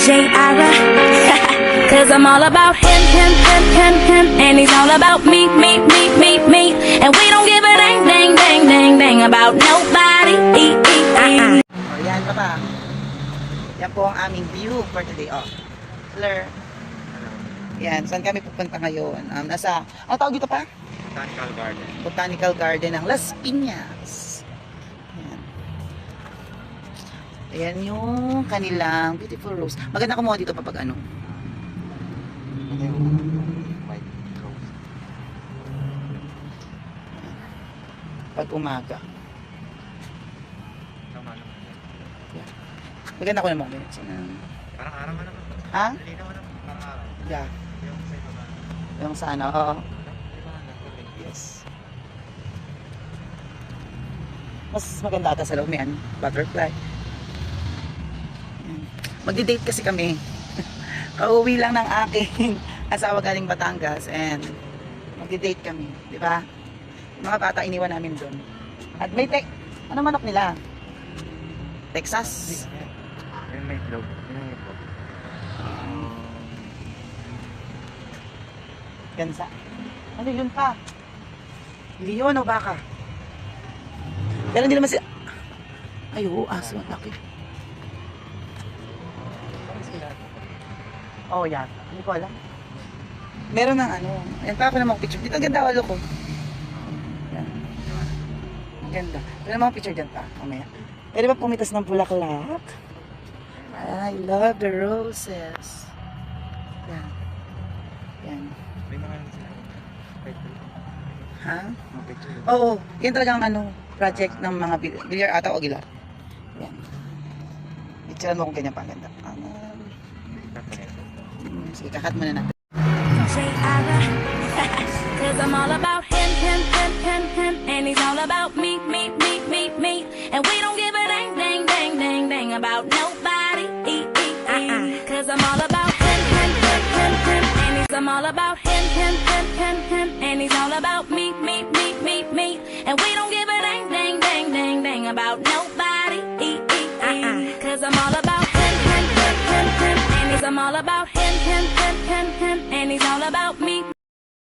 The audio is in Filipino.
J-Ira. Cause I'm all about him, and he's all about me. And we don't give a dang about nobody. O, yan pa ba? Yan po ang aming view for today. O, Fleur. Yan, saan kami pupunta ngayon? Nasa, ano tawag dito pa? Botanical Garden. Botanical Garden ng Las Piñas. Yan. Ayan yung kanilang beautiful rose. Maganda kumuha dito kapag ano. Ano yung white rose? Pag umaga. Tama naman. Yan. Maganda ko naman. Parang araw ka naman. Ha? Linaw naman. Parang araw. Yeah. Yung sa baba. Yung sa ano, oo. Di ba nagkabing? Yes. Mas maganda ata sa loob may ano, butterfly. Yan. Magdi-date kasi kami. Pauwi lang ng aking asawa galing Batangas and magdi-date kami, di ba? Mga bata iniwan namin doon. At may ano manok nila? Texas. Yung may itlog. Yung may itlog. Gansa. Ano yun pa? Leon o baka? Pero hindi naman sila. Ay, oo, aso. Laki. Oh, yan. Hindi ko alam. Meron ng ano. Yan pa ako na mga picture. Dito ang ganda walo ko. Yan. Ang ganda. Pero mga picture dyan pa. Mamaya. Pwede ba pumitas ng bulaklak? I love the roses. Yan. Yan. May mga ano sila. Ha? Mga picture. Oo. Yan talagang ano, project ng mga bilyar ata o gilar. Yan. Picturean mo kung ganyan pa. Ang ganda. Sige, kakat muna natin. J-Ira. Cause I'm all about him, and he's all about me. And we don't give a dang about nobody. Cause I'm all about him, and I'm all about him, and he's all about me. And we don't give a dang about nobody. Cause I'm all about him, and I'm all about him, and he's all about